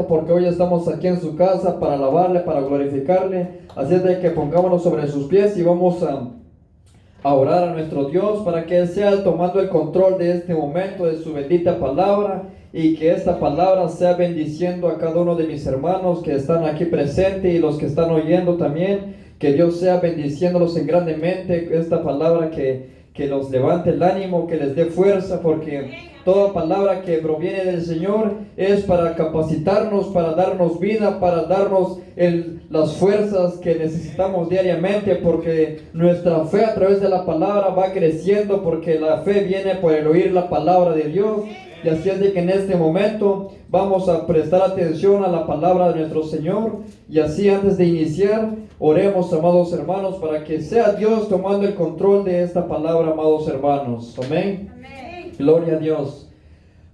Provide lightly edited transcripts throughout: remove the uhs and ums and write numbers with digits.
Porque hoy estamos aquí en su casa para alabarle, para glorificarle. Así es de que pongámonos sobre sus pies y vamos a orar a nuestro Dios para que Él sea tomando el control de este momento, de su bendita palabra, y que esta palabra sea bendiciendo a cada uno de mis hermanos que están aquí presentes y los que están oyendo también. Que Dios sea bendiciéndolos en grandemente, esta palabra que los levante el ánimo, que les dé fuerza, porque toda palabra que proviene del Señor es para capacitarnos, para darnos vida, para darnos las fuerzas que necesitamos diariamente, porque nuestra fe a través de la palabra va creciendo, porque la fe viene por el oír la palabra de Dios. Y así es de que en este momento vamos a prestar atención a la palabra de nuestro Señor. Y así antes de iniciar, oremos, amados hermanos, para que sea Dios tomando el control de esta palabra, amados hermanos. Amén. Amén. Gloria a Dios.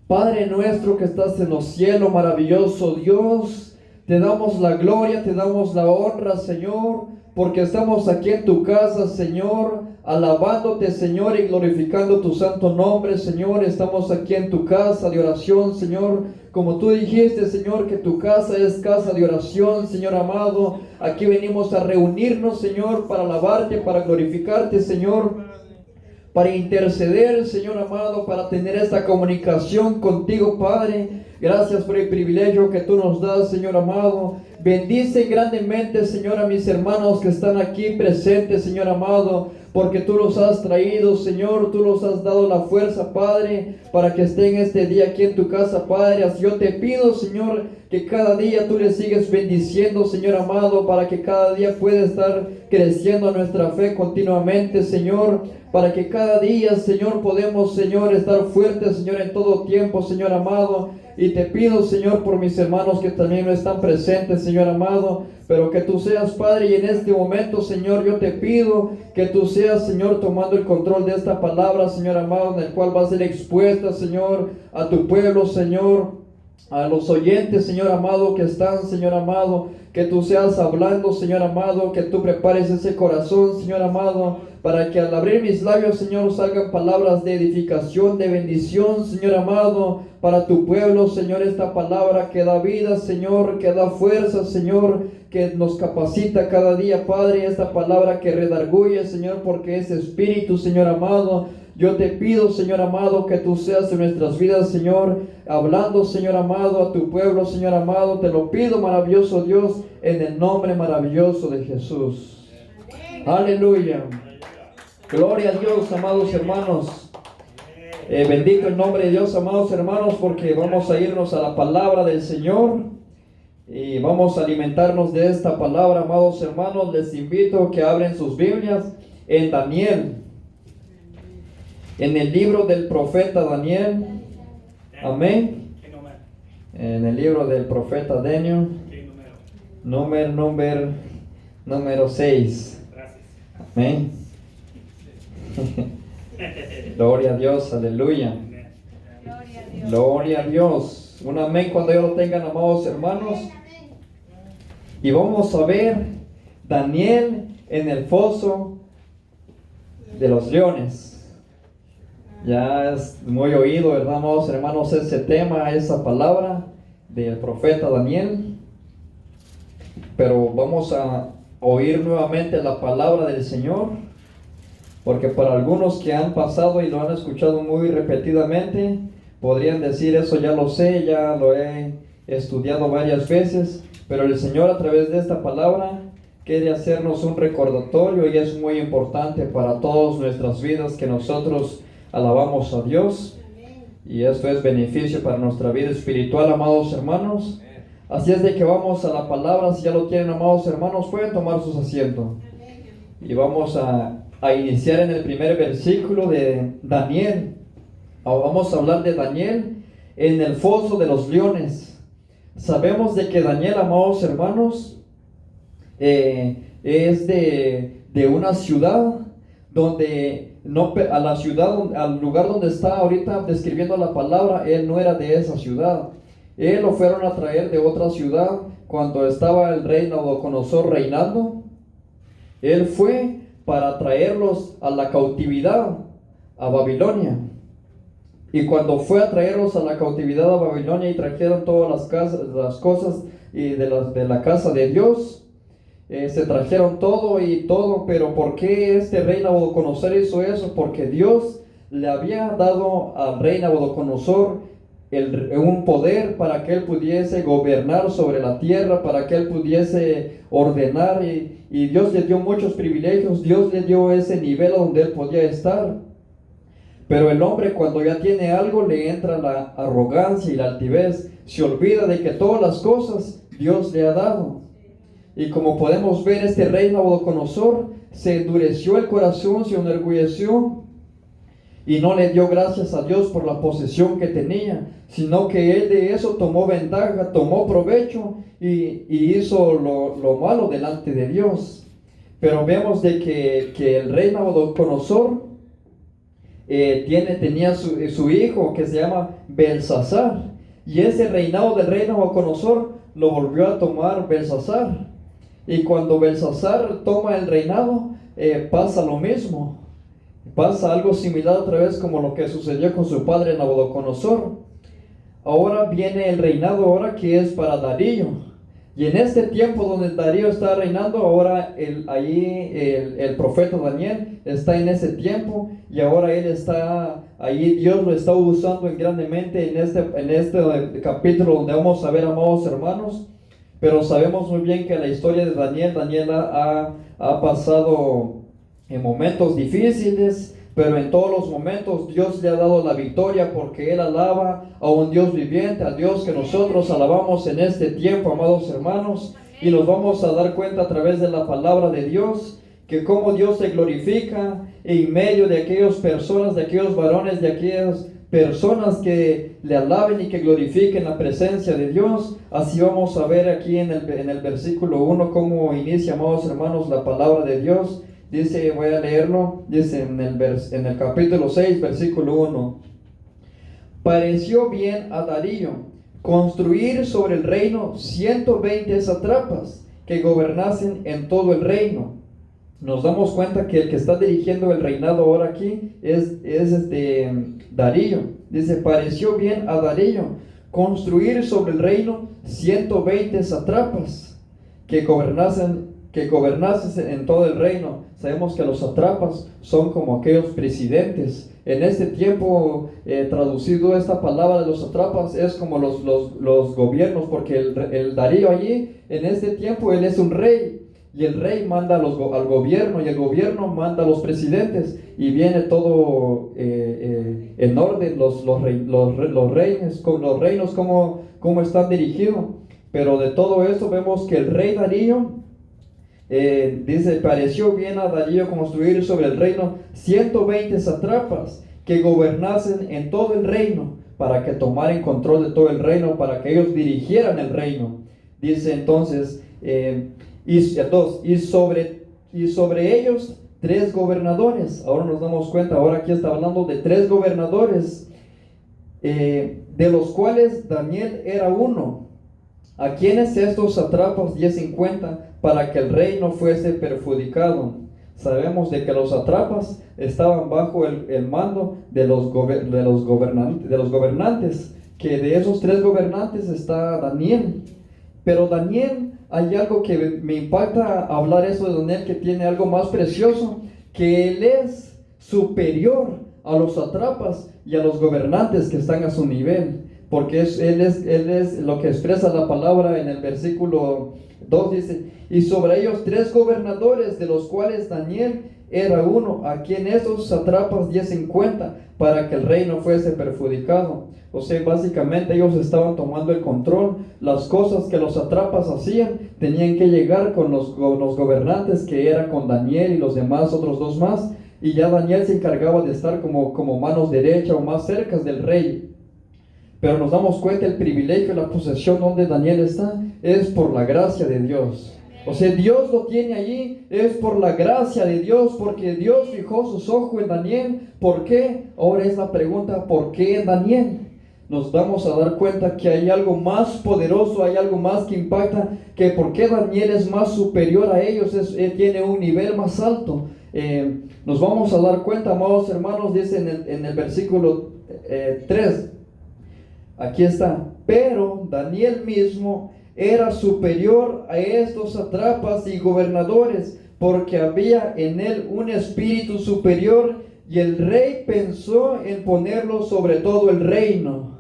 Padre nuestro que estás en los cielos, maravilloso Dios, te damos la gloria, te damos la honra, Señor, porque estamos aquí en tu casa, Señor, alabándote, Señor, y glorificando tu santo nombre, Señor. Estamos aquí en tu casa de oración, Señor, como tú dijiste, Señor, que tu casa es casa de oración, Señor amado. Aquí venimos a reunirnos, Señor, para alabarte, para glorificarte, Señor, para interceder, Señor amado, para tener esta comunicación contigo, Padre. Gracias por el privilegio que tú nos das, Señor amado. Bendice grandemente, Señor, a mis hermanos que están aquí presentes, Señor amado, porque tú los has traído, Señor, tú los has dado la fuerza, Padre, para que estén este día aquí en tu casa, Padre. Así yo te pido, Señor, que cada día tú les sigues bendiciendo, Señor amado, para que cada día pueda estar creciendo nuestra fe continuamente, Señor, para que cada día, Señor, podemos, Señor, estar fuertes, Señor, en todo tiempo, Señor amado. Y te pido, Señor, por mis hermanos que también no están presentes, Señor amado, pero que tú seas, Padre, y en este momento, Señor, yo te pido que tú seas, Señor, tomando el control de esta palabra, Señor amado, en el cual va a ser expuesta, Señor, a tu pueblo, Señor, a los oyentes, Señor amado, que están, Señor amado, que tú seas hablando, Señor amado, que tú prepares ese corazón, Señor amado, para que al abrir mis labios, Señor, salgan palabras de edificación, de bendición, Señor amado, para tu pueblo, Señor. Esta palabra que da vida, Señor, que da fuerza, Señor, que nos capacita cada día, Padre. Esta palabra que redarguye, Señor, porque es espíritu, Señor amado. Yo te pido, Señor amado, que tú seas en nuestras vidas, Señor, hablando, Señor amado, a tu pueblo, Señor amado. Te lo pido, maravilloso Dios, en el nombre maravilloso de Jesús. Aleluya. Gloria a Dios, amados hermanos. Bendito el nombre de Dios, amados hermanos, porque vamos a irnos a la palabra del Señor y vamos a alimentarnos de esta palabra, amados hermanos. Les invito a que abren sus Biblias en Daniel, en el libro del profeta Daniel. Amén. En el libro del profeta Daniel, número 6. Amén. Gloria a Dios, aleluya. Gloria a Dios. Un amén cuando ya lo tengan, amados hermanos. Y vamos a ver Daniel en el foso de los leones. Ya es muy oído, ¿verdad, amados hermanos? Ese tema, esa palabra del profeta Daniel. Pero vamos a oír nuevamente la palabra del Señor, porque para algunos que han pasado y lo han escuchado muy repetidamente, podrían decir: eso ya lo sé, ya lo he estudiado varias veces. Pero el Señor, a través de esta palabra, quiere hacernos un recordatorio, y es muy importante para todas nuestras vidas que nosotros alabamos a Dios. Y esto es beneficio para nuestra vida espiritual, amados hermanos. Así es de que vamos a la palabra. Si ya lo tienen, amados hermanos, pueden tomar sus asientos. Y vamos a iniciar en el primer versículo de Daniel. Vamos a hablar de Daniel en el foso de los leones. Sabemos de que Daniel, amados hermanos, es de una ciudad donde al lugar donde está ahorita describiendo la palabra, él no era de esa ciudad. Él lo fueron a traer de otra ciudad cuando estaba el rey Nabucodonosor reinando. Él fue para traerlos a la cautividad, a Babilonia. Y cuando fue a traerlos a la cautividad a Babilonia y trajeron todas las cosas y de la casa de Dios, se trajeron todo y todo, pero ¿por qué este rey Nabucodonosor hizo eso? Porque Dios le había dado al rey Nabucodonosor un poder para que él pudiese gobernar sobre la tierra, para que él pudiese ordenar, y Dios le dio muchos privilegios, Dios le dio ese nivel donde él podía estar. Pero el hombre, cuando ya tiene algo, le entra la arrogancia y la altivez, se olvida de que todas las cosas Dios le ha dado. Y como podemos ver, este rey Nabucodonosor se endureció el corazón, se enorgulleció y no le dio gracias a Dios por la posesión que tenía, sino que él de eso tomó ventaja, tomó provecho y hizo lo malo delante de Dios. Pero vemos de que el rey Nabucodonosor tenía su hijo que se llama Belsasar, y ese reinado del rey Nabucodonosor lo volvió a tomar Belsasar. Y cuando Belsasar toma el reinado, pasa lo mismo. Pasa algo similar otra vez como lo que sucedió con su padre Nabucodonosor. Ahora viene el reinado ahora que es para Darío. Y en este tiempo donde Darío está reinando, ahora el profeta Daniel está en ese tiempo, y ahora él está allí, Dios lo está usando grandemente en este capítulo donde vamos a ver, amados hermanos. Pero sabemos muy bien que la historia de Daniel ha pasado en momentos difíciles, pero en todos los momentos Dios le ha dado la victoria, porque él alaba a un Dios viviente, a Dios que nosotros alabamos en este tiempo, amados hermanos. Y nos vamos a dar cuenta a través de la palabra de Dios, que cómo Dios se glorifica en medio de aquellas personas, de aquellos varones, de aquellas personas que le alaben y que glorifiquen la presencia de Dios. Así vamos a ver aquí en el versículo 1 cómo inicia, amados hermanos, la palabra de Dios. Dice, voy a leerlo, dice en el capítulo 6, versículo 1. Pareció bien a Darío construir sobre el reino 120 sátrapas que gobernasen en todo el reino. Nos damos cuenta que el que está dirigiendo el reinado ahora aquí es Darío. Dice, pareció bien a Darío construir sobre el reino 120 sátrapas que gobernasen en todo el reino. Sabemos que los sátrapas son como aquellos presidentes. En este tiempo, traducido esta palabra de los sátrapas, es como los gobiernos, porque el Darío allí, en este tiempo, él es un rey. Y el rey manda al gobierno, y el gobierno manda a los presidentes, y viene todo en orden, los reinos cómo están dirigidos. Pero de todo esto vemos que el rey Darío, dice, pareció bien a Darío construir sobre el reino 120 sátrapas que gobernasen en todo el reino, para que tomaran control de todo el reino, para que ellos dirigieran el reino. Dice entonces, y sobre ellos 3 gobernadores. Ahora nos damos cuenta, ahora aquí está hablando de 3 gobernadores, de los cuales Daniel era uno. ¿A quienes estos sátrapas diesen cuenta para que el rey no fuese perjudicado? Sabemos de que los sátrapas estaban bajo el mando de los gobernantes, que de esos 3 gobernantes está Daniel. Pero Daniel, hay algo que me impacta hablar eso de Daniel, que tiene algo más precioso, que él es superior a los sátrapas y a los gobernantes que están a su nivel, porque él es lo que expresa la palabra en el versículo 2, dice, y sobre ellos 3 gobernadores, de los cuales Daniel era uno, a quien esos sátrapas diesen cuenta, para que el rey no fuese perjudicado. O sea, básicamente ellos estaban tomando el control. Las cosas que los sátrapas hacían tenían que llegar con los gobernantes, que era con Daniel y los demás, otros 2 más, y ya Daniel se encargaba de estar como manos derechas o más cerca del rey. Pero nos damos cuenta, el privilegio y la posesión donde Daniel está es por la gracia de Dios. O sea, Dios lo tiene allí, es por la gracia de Dios, porque Dios fijó sus ojos en Daniel. ¿Por qué? Ahora es la pregunta, ¿por qué en Daniel? Nos vamos a dar cuenta que hay algo más poderoso, hay algo más que impacta, que por qué Daniel es más superior a ellos, tiene un nivel más alto. Nos vamos a dar cuenta, amados hermanos, dice en el versículo 3. Aquí está. Pero Daniel mismo era superior a estos sátrapas y gobernadores, porque había en él un espíritu superior, y el rey pensó en ponerlo sobre todo el reino.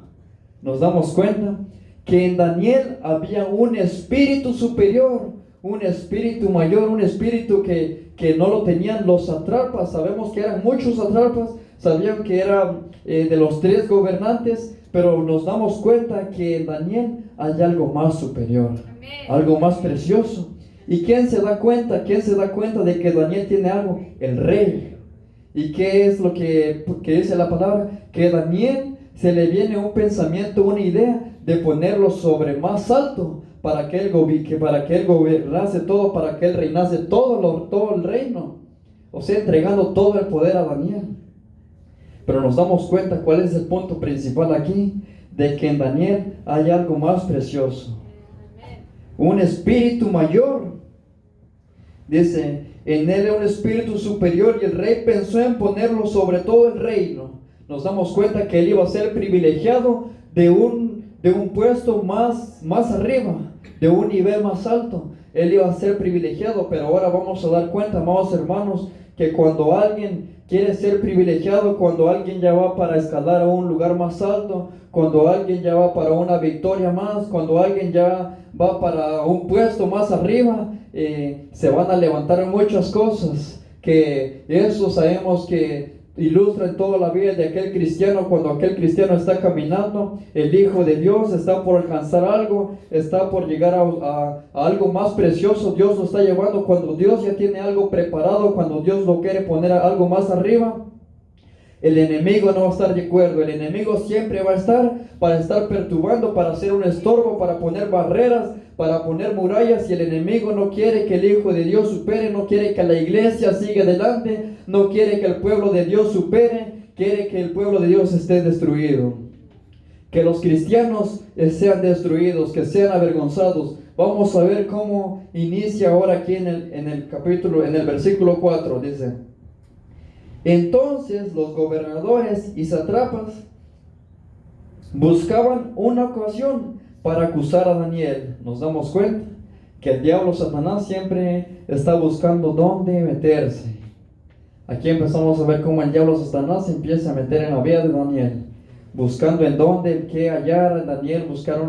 Nos damos cuenta que en Daniel había un espíritu superior, un espíritu mayor, un espíritu que no lo tenían los sátrapas. Sabemos que eran muchos sátrapas, sabían que era de los 3 gobernantes, pero nos damos cuenta que en Daniel hay algo más superior, algo más precioso. ¿Y quién se da cuenta? ¿Quién se da cuenta de que Daniel tiene algo? El rey. ¿Y qué es lo que dice la palabra? Que Daniel se le viene un pensamiento, una idea de ponerlo sobre más alto para que él gobernase todo, para que él reinase todo el reino. O sea, entregando todo el poder a Daniel. Pero nos damos cuenta cuál es el punto principal aquí, de que en Daniel hay algo más precioso. Un espíritu mayor. Dice, en él era un espíritu superior, y el rey pensó en ponerlo sobre todo el reino. Nos damos cuenta que él iba a ser privilegiado de un puesto más arriba, de un nivel más alto. Él iba a ser privilegiado, pero ahora vamos a dar cuenta, amados hermanos, que cuando alguien quiere ser privilegiado, cuando alguien ya va para escalar a un lugar más alto, cuando alguien ya va para una victoria más, cuando alguien ya va para un puesto más arriba, se van a levantar muchas cosas, que eso sabemos que ilustra en toda la vida de aquel cristiano. Cuando aquel cristiano está caminando, el Hijo de Dios está por alcanzar algo, está por llegar a algo más precioso. Dios lo está llevando. Cuando Dios ya tiene algo preparado, cuando Dios lo quiere poner algo más arriba, el enemigo no va a estar de acuerdo. El enemigo siempre va a estar para estar perturbando, para hacer un estorbo, para poner barreras, para poner murallas. Y el enemigo no quiere que el Hijo de Dios supere, no quiere que la iglesia siga adelante, no quiere que el pueblo de Dios supere, quiere que el pueblo de Dios esté destruido, que los cristianos sean destruidos, que sean avergonzados. Vamos a ver cómo inicia ahora aquí en el versículo 4. Dice: entonces los gobernadores y sátrapas buscaban una ocasión para acusar a Daniel. Nos damos cuenta que el diablo Satanás siempre está buscando dónde meterse. Aquí empezamos a ver cómo el diablo Satanás se empieza a meter en la vida de Daniel, buscando en dónde, qué hallar en Daniel, buscar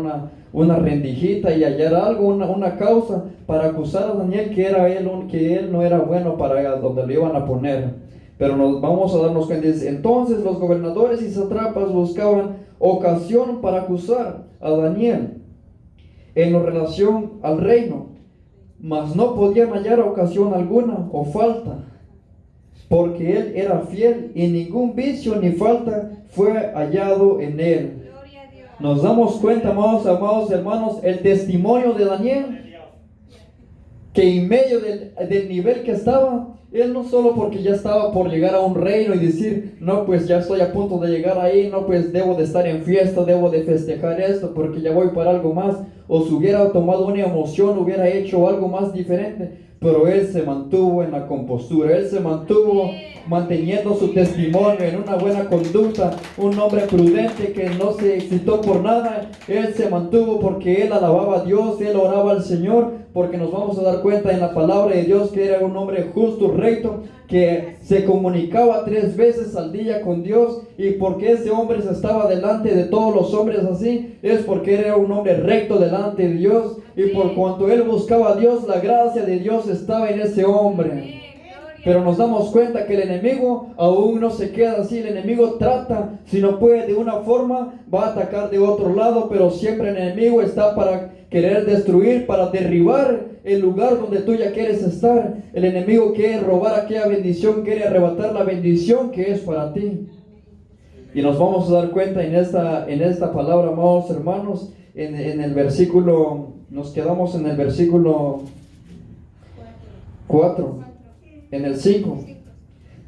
una rendijita y hallar algo, una causa para acusar a Daniel, que él no era bueno para donde lo iban a poner. Pero nos vamos a darnos cuenta. Entonces los gobernadores y sátrapas buscaban ocasión para acusar a Daniel en lo relación al reino, mas no podían hallar ocasión alguna o falta, porque él era fiel y ningún vicio ni falta fue hallado en él. Nos damos cuenta, amados hermanos, el testimonio de Daniel, que en medio del nivel que estaba, él no solo porque ya estaba por llegar a un reino y decir, no, pues ya estoy a punto de llegar ahí, no, pues debo de estar en fiesta, debo de festejar esto porque ya voy para algo más, o si hubiera tomado una emoción, hubiera hecho algo más diferente, pero él se mantuvo en la compostura, él se mantuvo manteniendo su testimonio en una buena conducta, un hombre prudente que no se excitó por nada. Él se mantuvo porque él alababa a Dios, él oraba al Señor, porque nos vamos a dar cuenta en la palabra de Dios que era un hombre justo, recto, que se comunicaba 3 veces al día con Dios. Y porque ese hombre se estaba delante de todos los hombres así, es porque era un hombre recto delante de Dios, y por cuanto él buscaba a Dios, la gracia de Dios estaba en ese hombre. Pero nos damos cuenta que el enemigo aún no se queda así. El enemigo trata, si no puede de una forma, va a atacar de otro lado, pero siempre el enemigo está para querer destruir, para derribar el lugar donde tú ya quieres estar. El enemigo quiere robar aquella bendición, quiere arrebatar la bendición que es para ti. Y nos vamos a dar cuenta en esta palabra, amados hermanos, en el versículo, nos quedamos en el versículo 4. En el 5,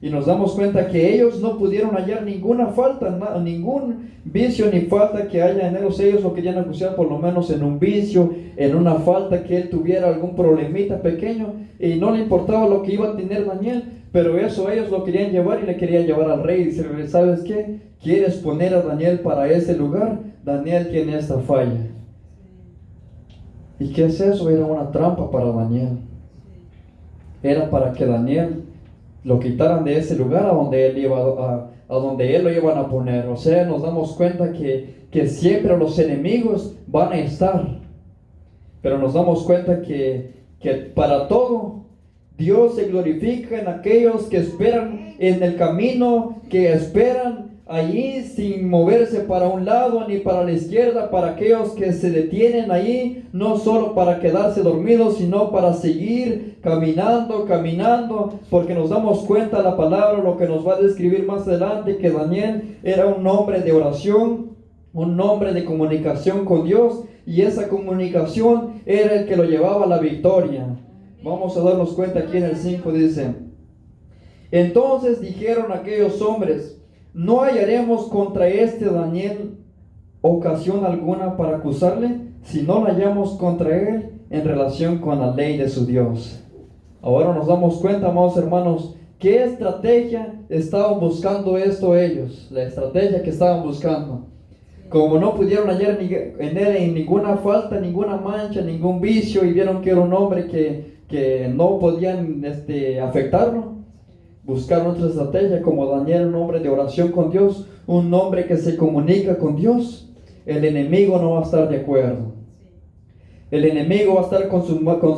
y nos damos cuenta que ellos no pudieron hallar ninguna falta, ningún vicio ni falta que haya en ellos. Ellos lo querían acusar por lo menos en un vicio, en una falta, que él tuviera algún problemita pequeño, y no le importaba lo que iba a tener Daniel, Pero eso ellos lo querían llevar y le querían llevar al rey. Y dice, ¿sabes qué? ¿Quieres poner a Daniel para ese lugar? Daniel tiene esta falla. ¿Y qué es eso? Era una trampa para Daniel. Era para que Daniel lo quitaran de ese lugar a donde él iba a donde él lo iban a poner. O sea, nos damos cuenta que siempre los enemigos van a estar. Pero nos damos cuenta que para todo Dios se glorifica en aquellos que esperan en el camino, que esperan allí sin moverse para un lado ni para la izquierda, para aquellos que se detienen allí, no solo para quedarse dormidos, sino para seguir caminando, porque nos damos cuenta la palabra, lo que nos va a describir más adelante, que Daniel era un hombre de oración, un hombre de comunicación con Dios, y esa comunicación era el que lo llevaba a la victoria. Vamos a darnos cuenta aquí en el 5, dice: entonces dijeron aquellos hombres, no hallaremos contra este Daniel ocasión alguna para acusarle, si no la hallamos contra él en relación con la ley de su Dios. Ahora nos damos cuenta, amados hermanos, qué estrategia estaban buscando ellos, la estrategia que estaban buscando. Como no pudieron hallar en él ninguna falta, ninguna mancha, ningún vicio, y vieron que era un hombre que no podían afectarlo, buscaron otra estrategia. Como Daniel, un hombre de oración con Dios, un hombre que se comunica con Dios, el enemigo no va a estar de acuerdo. El enemigo va a estar con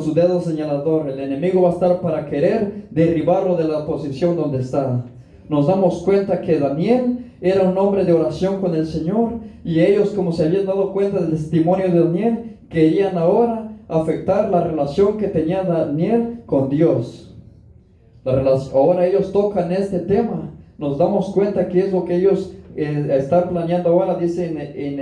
su dedo señalador. El enemigo va a estar para querer derribarlo de la posición donde está. Nos damos cuenta que Daniel era un hombre de oración con el Señor, y ellos, como se habían dado cuenta del testimonio de Daniel, querían ahora afectar la relación que tenía Daniel con Dios. Ahora ellos tocan este tema. Nos damos cuenta que es lo que ellos están planeando ahora. Dice en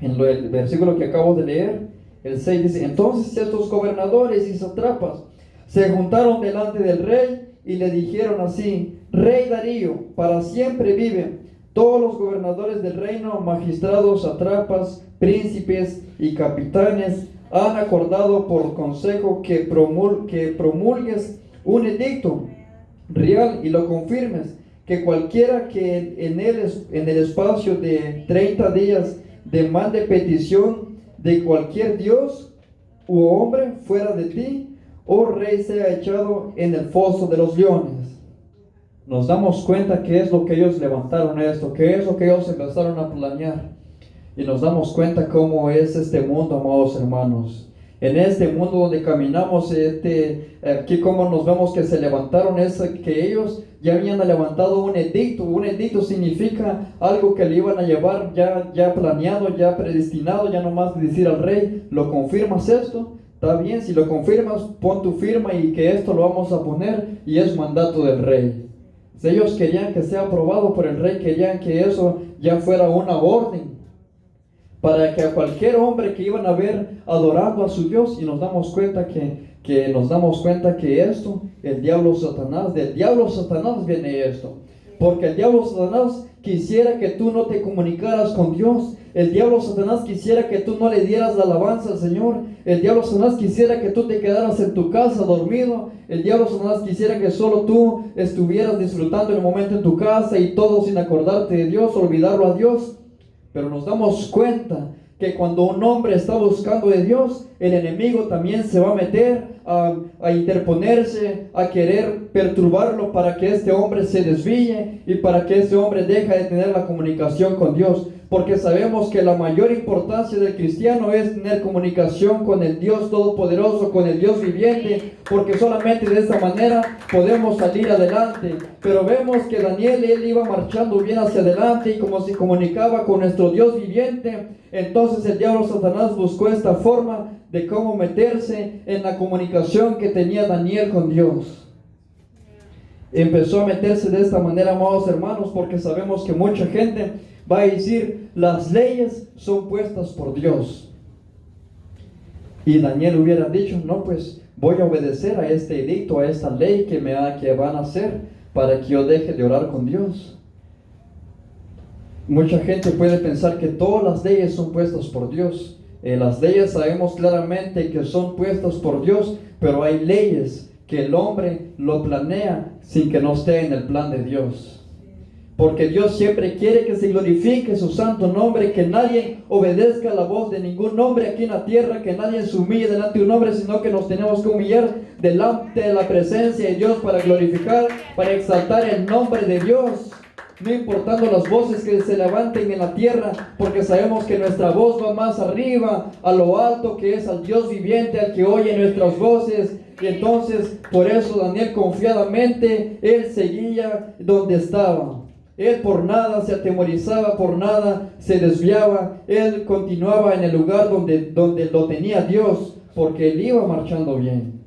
el versículo que acabo de leer, el 6, dice: entonces estos gobernadores y satrapas se juntaron delante del rey y le dijeron así: Rey Darío, para siempre vive. Todos los gobernadores del reino, magistrados, satrapas, príncipes y capitanes han acordado por consejo que promulgues un edicto real y lo confirmes, que cualquiera que en el espacio de 30 días demande petición de cualquier dios u hombre fuera de ti, oh rey, sea echado en el foso de los leones. Nos damos cuenta que es lo que ellos levantaron esto, que es lo que ellos empezaron a planear. Y nos damos cuenta cómo es este mundo, amados hermanos. En este mundo donde caminamos, aquí como nos vemos que se levantaron, que ellos ya habían levantado un edicto. Un edicto significa algo que le iban a llevar ya planeado, ya predestinado, ya nomás decir al rey: ¿lo confirmas esto? Está bien, si lo confirmas, pon tu firma y que esto lo vamos a poner, y es mandato del rey. Si ellos querían que sea aprobado por el rey, querían que eso ya fuera una orden, para que a cualquier hombre que iban a ver adorando a su Dios. Y nos damos cuenta que esto, el diablo Satanás, del diablo Satanás viene esto. Porque el diablo Satanás quisiera que tú no te comunicaras con Dios. El diablo Satanás quisiera que tú no le dieras la alabanza al Señor. El diablo Satanás quisiera que tú te quedaras en tu casa dormido. El diablo Satanás quisiera que solo tú estuvieras disfrutando el momento en tu casa y todo sin acordarte de Dios, olvidarlo a Dios. Pero nos damos cuenta que cuando un hombre está buscando de Dios, el enemigo también se va a meter a interponerse, a querer perturbarlo para que este hombre se desvíe y para que este hombre deje de tener la comunicación con Dios. Porque sabemos que la mayor importancia del cristiano es tener comunicación con el Dios Todopoderoso, con el Dios viviente, porque solamente de esta manera podemos salir adelante. Pero vemos que Daniel, él iba marchando bien hacia adelante, y como se comunicaba con nuestro Dios viviente, entonces el diablo Satanás buscó esta forma de cómo meterse en la comunicación que tenía Daniel con Dios. Empezó a meterse de esta manera, amados hermanos, porque sabemos que mucha gente va a decir: las leyes son puestas por Dios. Y Daniel hubiera dicho: no, pues voy a obedecer a este edicto, a esta ley que van a hacer para que yo deje de orar con Dios. Mucha gente puede pensar que todas las leyes son puestas por Dios. Las leyes sabemos claramente que son puestas por Dios, pero hay leyes que el hombre lo planea sin que no esté en el plan de Dios. Porque Dios siempre quiere que se glorifique su santo nombre, que nadie obedezca la voz de ningún hombre aquí en la tierra, que nadie se humille delante de un hombre, sino que nos tenemos que humillar delante de la presencia de Dios para glorificar, para exaltar el nombre de Dios. No importando las voces que se levanten en la tierra, porque sabemos que nuestra voz va más arriba, a lo alto, que es al Dios viviente, al que oye nuestras voces. Y entonces, por eso Daniel confiadamente, él seguía donde estaba. Él por nada se atemorizaba, por nada se desviaba. Él continuaba en el lugar donde lo tenía Dios, porque él iba marchando bien.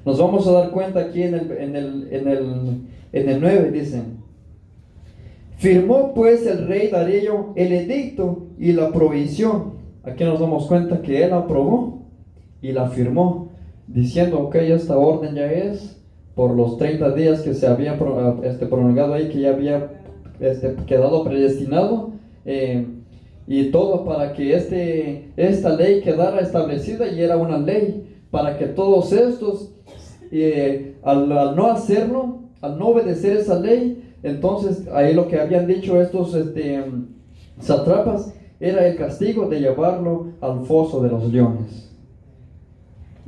Nos vamos a dar cuenta aquí en el 9, dicen: firmó pues el rey Darío el edicto y la provisión. Aquí nos damos cuenta que él aprobó y la firmó, diciendo: ok, esta orden ya es por los 30 días que se había prolongado ahí, que ya había quedado predestinado, y todo para que esta ley quedara establecida, y era una ley para que todos estos, al no hacerlo, al no obedecer esa ley, entonces ahí lo que habían dicho estos sátrapas era el castigo de llevarlo al foso de los leones.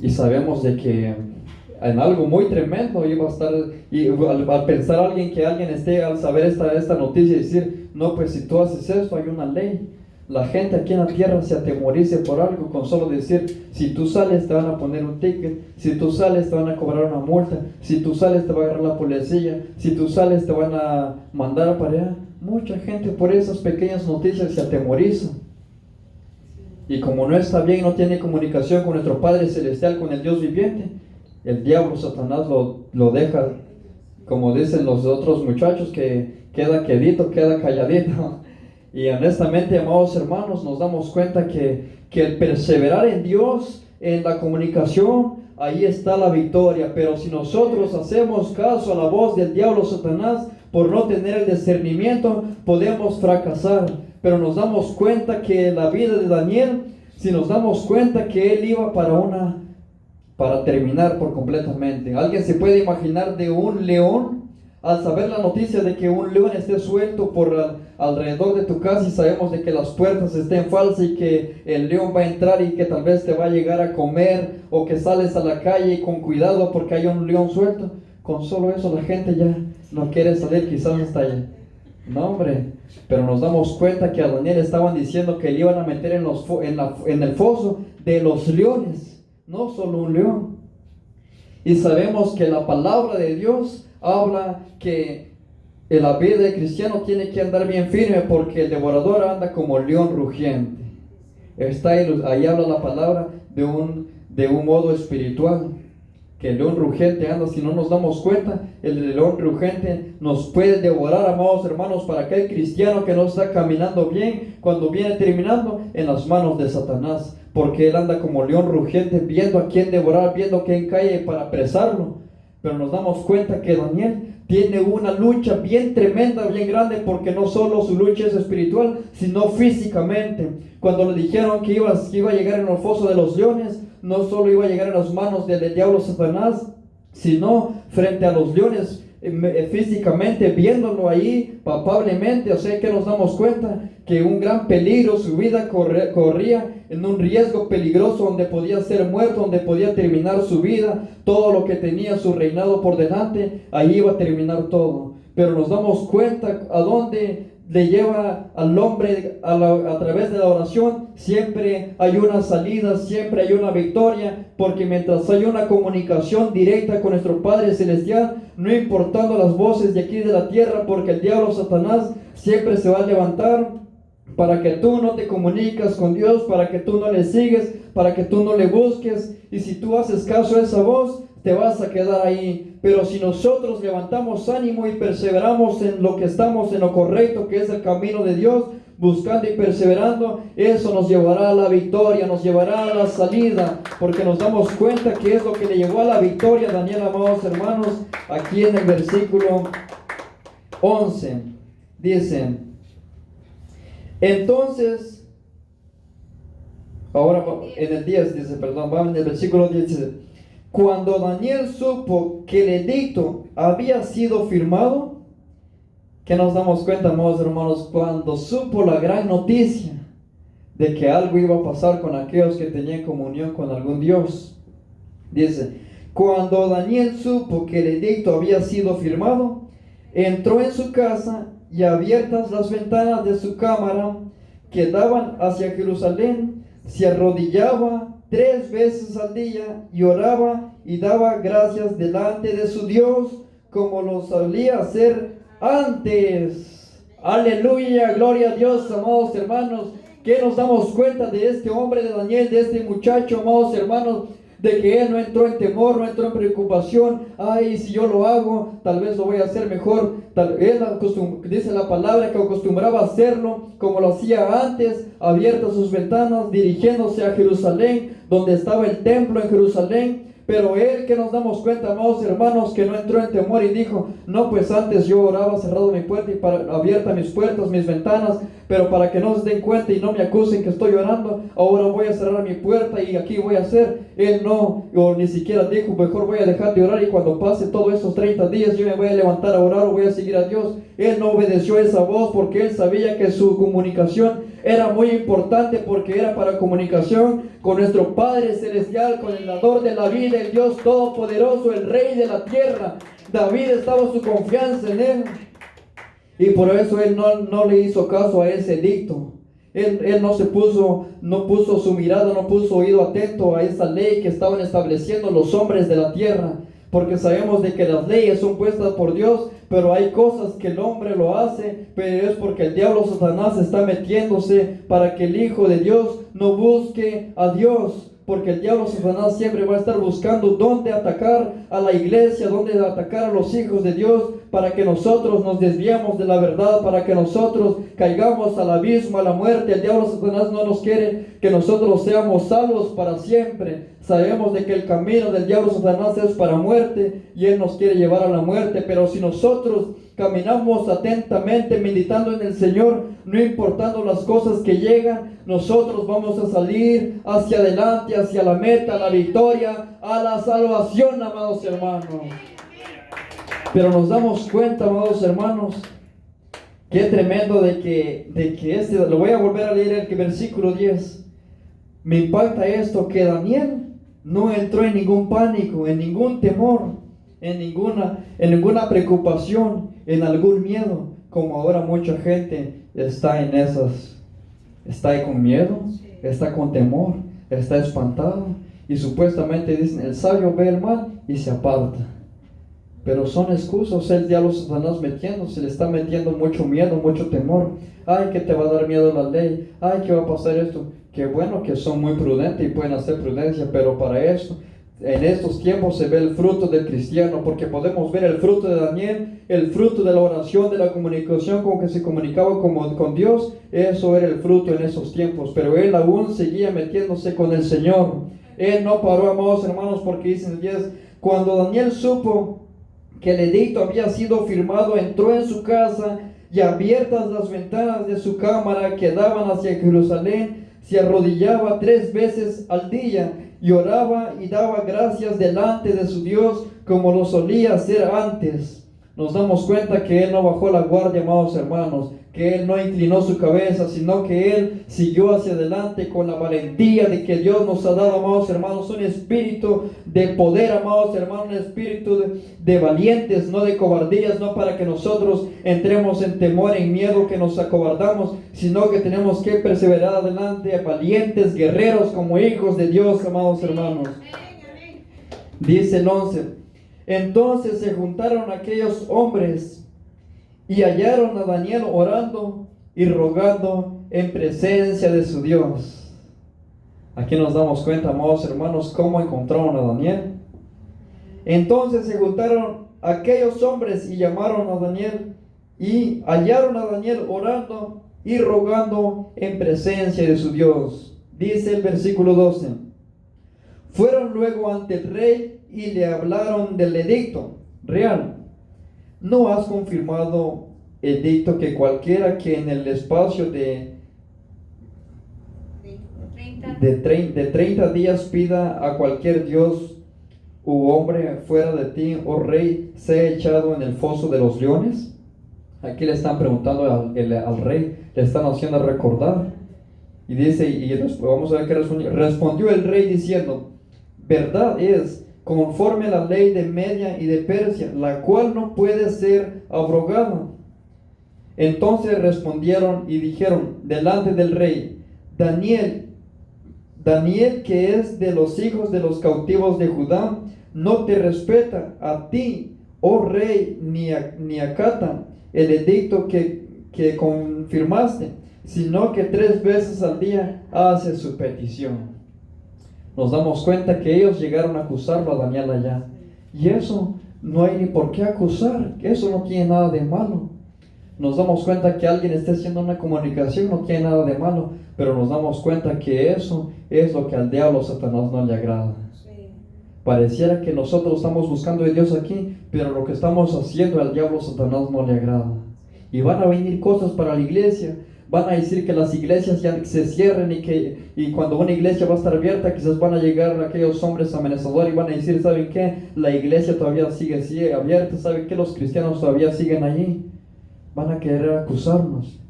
Y sabemos de que en algo muy tremendo iba a estar, y al pensar alguien esté, al saber esta noticia, y decir: no, pues si tú haces esto, hay una ley. La gente aquí en la tierra se atemorice por algo, con solo decir: si tú sales te van a poner un ticket, si tú sales te van a cobrar una multa, si tú sales te va a agarrar la policía, si tú sales te van a mandar para allá. Mucha gente por esas pequeñas noticias se atemoriza. Y como no está bien, no tiene comunicación con nuestro Padre Celestial, con el Dios viviente, el diablo, Satanás, lo deja, como dicen los otros muchachos, que queda quedito, queda calladito. Y honestamente, amados hermanos, nos damos cuenta que el perseverar en Dios, en la comunicación, ahí está la victoria. Pero si nosotros hacemos caso a la voz del diablo, Satanás, por no tener el discernimiento, podemos fracasar. Pero nos damos cuenta que la vida de Daniel, si nos damos cuenta que él iba para terminar por completamente. ¿Alguien se puede imaginar de un león? Al saber la noticia de que un león esté suelto por alrededor de tu casa, y sabemos de que las puertas estén falsas y que el león va a entrar y que tal vez te va a llegar a comer, o que sales a la calle con cuidado porque hay un león suelto, con solo eso la gente ya no quiere salir, quizás hasta allá. No, hombre, pero nos damos cuenta que a Daniel estaban diciendo que le iban a meter en el foso de los leones, no solo un león. Y sabemos que la palabra de Dios habla que en la vida del cristiano tiene que andar bien firme, porque el devorador anda como león rugiente. Ahí habla la palabra de un modo espiritual, que el león rugiente anda. Si no nos damos cuenta, el león rugiente nos puede devorar, amados hermanos, para aquel cristiano que no está caminando bien, cuando viene terminando en las manos de Satanás, porque él anda como león rugiente, viendo a quién devorar, viendo a quién cae para apresarlo. Pero nos damos cuenta que Daniel tiene una lucha bien tremenda, bien grande, porque no solo su lucha es espiritual, sino físicamente. Cuando le dijeron que iba a llegar en el foso de los leones, no solo iba a llegar en las manos del diablo Satanás, sino frente a los leones, físicamente, viéndolo ahí palpablemente. O sea que nos damos cuenta que un gran peligro, su vida corría en un riesgo peligroso, donde podía ser muerto, donde podía terminar su vida, todo lo que tenía su reinado por delante, ahí iba a terminar todo. Pero nos damos cuenta a dónde le lleva al hombre a través de la oración. Siempre hay una salida, siempre hay una victoria, porque mientras hay una comunicación directa con nuestro Padre Celestial, no importando las voces de aquí de la tierra, porque el diablo Satanás siempre se va a levantar para que tú no te comunicas con Dios, para que tú no le sigues, para que tú no le busques. Y si tú haces caso a esa voz, te vas a quedar ahí. Pero si nosotros levantamos ánimo y perseveramos en lo que estamos, en lo correcto, que es el camino de Dios, buscando y perseverando, eso nos llevará a la victoria, nos llevará a la salida, porque nos damos cuenta que es lo que le llevó a la victoria a Daniel, amados hermanos. Aquí en el versículo 11 dice: entonces, ahora en el 10 dice, perdón, vamos en el versículo 10 dice: Cuando Daniel supo que el edicto había sido firmado, que nos damos cuenta, amados hermanos, cuando supo la gran noticia de que algo iba a pasar con aquellos que tenían comunión con algún Dios. Dice, cuando Daniel supo que el edicto había sido firmado, entró en su casa y abiertas las ventanas de su cámara que daban hacia Jerusalén, se arrodillaba 3 veces al día y oraba y daba gracias delante de su Dios como lo solía hacer antes. Aleluya, gloria a Dios, amados hermanos. Que nos damos cuenta de este hombre de Daniel, de este muchacho, amados hermanos, de que él no entró en temor, no entró en preocupación. Ay, si yo lo hago, tal vez lo voy a hacer mejor. Él dice la palabra que acostumbraba a hacerlo como lo hacía antes, abiertas sus ventanas, dirigiéndose a Jerusalén, donde estaba el templo en Jerusalén. Pero él, que nos damos cuenta, amados hermanos, que no entró en temor y dijo, no, pues antes yo oraba cerrado mi puerta y abierta mis puertas, mis ventanas, pero para que no se den cuenta y no me acusen que estoy orando, ahora voy a cerrar mi puerta y aquí voy a hacer. Él no, o ni siquiera dijo, mejor voy a dejar de orar y cuando pase todos estos 30 días yo me voy a levantar a orar o voy a seguir a Dios. Él no obedeció esa voz porque él sabía que su comunicación era muy importante, porque era para comunicación con nuestro Padre Celestial, con el dador de la vida, el Dios Todopoderoso, el Rey de la tierra. David estaba su confianza en él. Y por eso él no le hizo caso a ese edicto. Él no puso su mirada, no puso oído atento a esa ley que estaban estableciendo los hombres de la tierra. Porque sabemos de que las leyes son puestas por Dios, pero hay cosas que el hombre lo hace, pero es porque el diablo Satanás está metiéndose para que el Hijo de Dios no busque a Dios. Porque el diablo Satanás siempre va a estar buscando dónde atacar a la iglesia, dónde atacar a los hijos de Dios, para que nosotros nos desviamos de la verdad, para que nosotros caigamos al abismo, a la muerte. El diablo Satanás no nos quiere que nosotros seamos salvos para siempre. Sabemos de que el camino del diablo Satanás es para muerte y él nos quiere llevar a la muerte, pero si nosotros caminamos atentamente meditando en el Señor, no importando las cosas que llegan, nosotros vamos a salir hacia adelante, hacia la meta, a la victoria, a la salvación, amados hermanos. Pero nos damos cuenta, amados hermanos, qué tremendo de que lo voy a volver a leer el versículo 10. Me impacta esto, que Daniel no entró en ningún pánico, en ningún temor, en ninguna preocupación, en algún miedo, como ahora mucha gente está en esas. Está con miedo, está con temor, está espantado, y supuestamente dicen, el sabio ve el mal y se aparta. Pero son excusas, el diablo Satanás metiéndose, le está metiendo mucho miedo, mucho temor. Ay, que te va a dar miedo la ley, ay, que va a pasar esto. Qué bueno que son muy prudentes y pueden hacer prudencia, pero para esto, en estos tiempos se ve el fruto del cristiano, porque podemos ver el fruto de Daniel, el fruto de la oración, de la comunicación con que se comunicaba con Dios. Eso era el fruto en esos tiempos, pero él aún seguía metiéndose con el Señor. Él no paró, amados hermanos, porque dice en el 10, cuando Daniel supo que el edicto había sido firmado, entró en su casa y abiertas las ventanas de su cámara que daban hacia Jerusalén, se arrodillaba 3 veces al día y oraba y daba gracias delante de su Dios como lo solía hacer antes. Nos damos cuenta que él no bajó la guardia, amados hermanos, que él no inclinó su cabeza, sino que él siguió hacia adelante con la valentía de que Dios nos ha dado, amados hermanos, un espíritu de poder, amados hermanos, un espíritu de valientes, no de cobardías, no para que nosotros entremos en temor, en miedo, que nos acobardamos, sino que tenemos que perseverar adelante, valientes, guerreros, como hijos de Dios, amados hermanos. Dice el 11, entonces se juntaron aquellos hombres y hallaron a Daniel orando y rogando en presencia de su Dios. Aquí nos damos cuenta, amados hermanos, cómo encontraron a Daniel. Entonces se juntaron aquellos hombres y llamaron a Daniel y hallaron a Daniel orando y rogando en presencia de su Dios. Dice el versículo 12. Fueron luego ante el rey y le hablaron del edicto real. ¿No has confirmado edicto que cualquiera que en el espacio de 30 días pida a cualquier Dios hombre fuera de ti, oh rey, sea echado en el foso de los leones? Aquí le están preguntando al rey, le están haciendo recordar. Y dice, y después vamos a ver qué respondió. Respondió el rey diciendo, verdad es, conforme a la ley de Media y de Persia, la cual no puede ser abrogada. Entonces respondieron y dijeron delante del rey, Daniel, que es de los hijos de los cautivos de Judá, no te respeta a ti, oh rey, ni acata el edicto que confirmaste, sino que 3 veces al día hace su petición. Nos damos cuenta que ellos llegaron a acusarlo a Daniel allá. Y eso no hay ni por qué acusar. Eso no tiene nada de malo. Nos damos cuenta que alguien esté haciendo una comunicación, no tiene nada de malo. Pero nos damos cuenta que eso es lo que al diablo Satanás no le agrada. Pareciera que nosotros estamos buscando a Dios aquí, pero lo que estamos haciendo al diablo Satanás no le agrada. Y van a venir cosas para la iglesia. Van a decir que las iglesias ya se cierren y cuando una iglesia va a estar abierta, quizás van a llegar aquellos hombres amenazadores y van a decir, ¿saben qué? La iglesia todavía sigue abierta, ¿saben qué? Los cristianos todavía siguen allí. Van a querer acusarnos.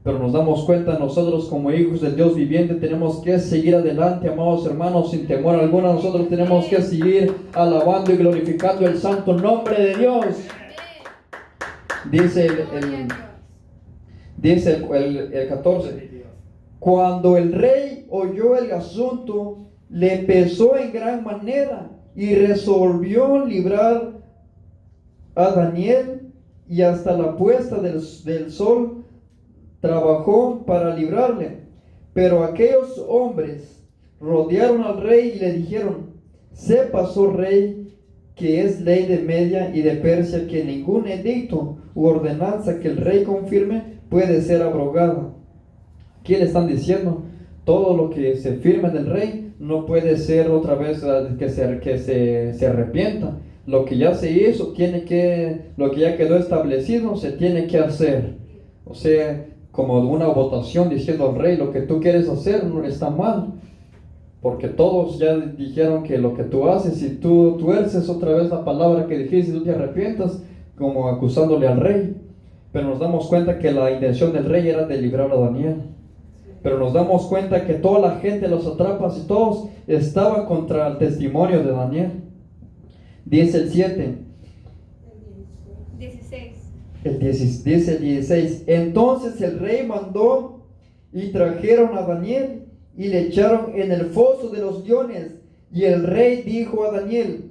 Pero nos damos cuenta, nosotros como hijos del Dios viviente tenemos que seguir adelante, amados hermanos, sin temor alguno. Nosotros tenemos que seguir alabando y glorificando el santo nombre de Dios. Dice el 14, cuando el rey oyó el asunto, le pesó en gran manera y resolvió librar a Daniel, y hasta la puesta del sol trabajó para librarle. Pero aquellos hombres rodearon al rey y le dijeron, sepas, oh rey, que es ley de Media y de Persia que ningún edicto u ordenanza que el rey confirme puede ser abrogada. Aquí le están diciendo, todo lo que se firme del rey no puede ser otra vez que se arrepienta. Lo que ya se hizo, lo que ya quedó establecido, se tiene que hacer. O sea, como una votación diciendo al rey, lo que tú quieres hacer no está mal. Porque todos ya dijeron que lo que tú haces, si tú tuerces otra vez la palabra que dijiste, si tú te arrepientas, como acusándole al rey. Pero nos damos cuenta que la intención del rey era de librar a Daniel. Pero nos damos cuenta que toda la gente, los atrapas y todos estaban contra el testimonio de Daniel. Dice el 7. 16. Dice el 16. Entonces el rey mandó y trajeron a Daniel y le echaron en el foso de los leones. Y el rey dijo a Daniel,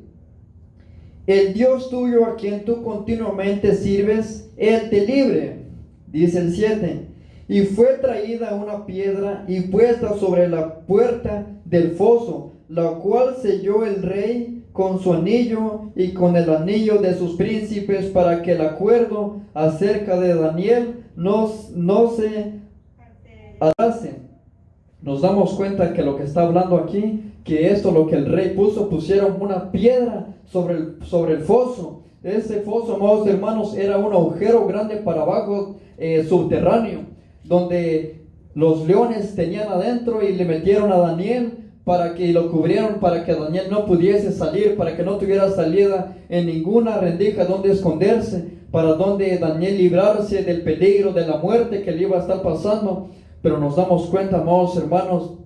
el Dios tuyo a quien tú continuamente sirves, Él te libre. Dice el 7. Y fue traída una piedra y puesta sobre la puerta del foso, la cual selló el rey con su anillo y con el anillo de sus príncipes, para que el acuerdo acerca de Daniel no se hace. Nos damos cuenta que lo que está hablando aquí, que esto lo que el rey pusieron una piedra sobre el foso. Ese foso, amados hermanos, era un agujero grande para abajo, subterráneo, donde los leones tenían adentro, y le metieron a Daniel para que lo cubrieron, para que Daniel no pudiese salir, para que no tuviera salida en ninguna rendija donde esconderse, para donde Daniel librarse del peligro de la muerte que le iba a estar pasando. Pero nos damos cuenta, amados hermanos,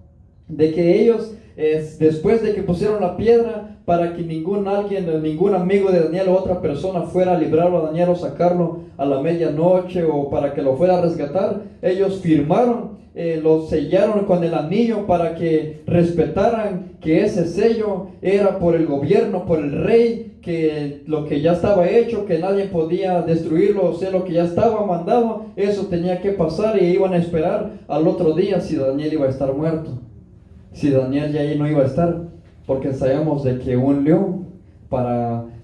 de que ellos, después de que pusieron la piedra, para que ningún amigo de Daniel o otra persona fuera a librarlo a Daniel o sacarlo a la medianoche, o para que lo fuera a rescatar, ellos firmaron, lo sellaron con el anillo para que respetaran que ese sello era por el gobierno, por el rey, que lo que ya estaba hecho, que nadie podía destruirlo, o sea, lo que ya estaba mandado, eso tenía que pasar, y iban a esperar al otro día si Daniel iba a estar muerto, si Daniel ya ahí no iba a estar, porque sabemos de que un león,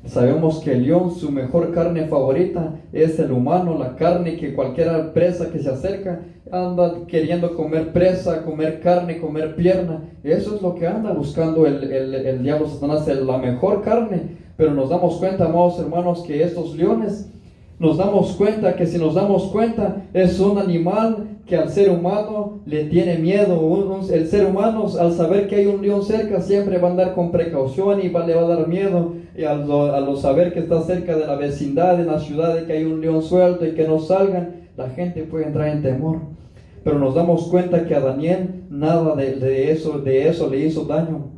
sabemos que el león, su mejor carne favorita es el humano, la carne que cualquier presa que se acerca anda queriendo comer presa, comer carne, comer pierna. Eso es lo que anda buscando el diablo Satanás, la mejor carne. Pero nos damos cuenta, amados hermanos, que estos leones, nos damos cuenta que si nos damos cuenta, es un animal que al ser humano le tiene miedo. El ser humano, al saber que hay un león cerca, siempre va a andar con precaución y le va a dar miedo. Y al saber que está cerca de la vecindad, en la ciudad, de que hay un león suelto y que no salgan, la gente puede entrar en temor. Pero nos damos cuenta que a Daniel nada de eso le hizo daño.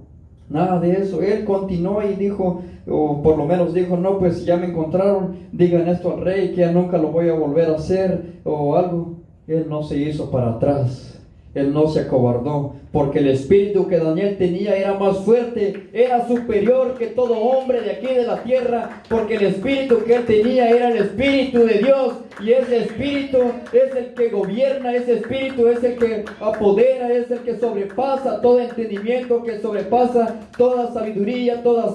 Nada de eso. Él continuó y dijo, o por lo menos dijo, no, pues si ya me encontraron, digan esto al rey, que ya nunca lo voy a volver a hacer, o algo. Él no se hizo para atrás. Él no se acobardó, porque el espíritu que Daniel tenía era más fuerte, era superior que todo hombre de aquí de la tierra, porque el espíritu que él tenía era el espíritu de Dios, y ese espíritu es el que gobierna, ese espíritu es el que apodera, es el que sobrepasa todo entendimiento, que sobrepasa toda sabiduría, toda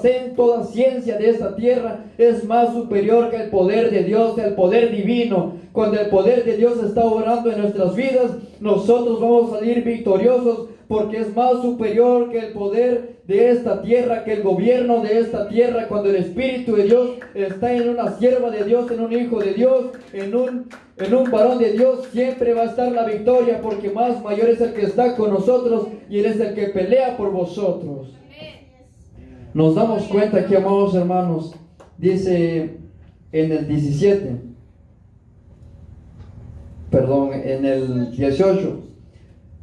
ciencia de esta tierra. Es más superior que el poder de Dios, el poder divino. Cuando el poder de Dios está obrando en nuestras vidas, nosotros vamos a salir victoriosos, porque es más superior que el poder de esta tierra, que el gobierno de esta tierra. Cuando el Espíritu de Dios está en una sierva de Dios, en un hijo de Dios, en un varón de Dios, siempre va a estar la victoria, porque más mayor es el que está con nosotros, y Él es el que pelea por vosotros. Nos damos cuenta aquí, amados hermanos, dice en el 17, en el 18,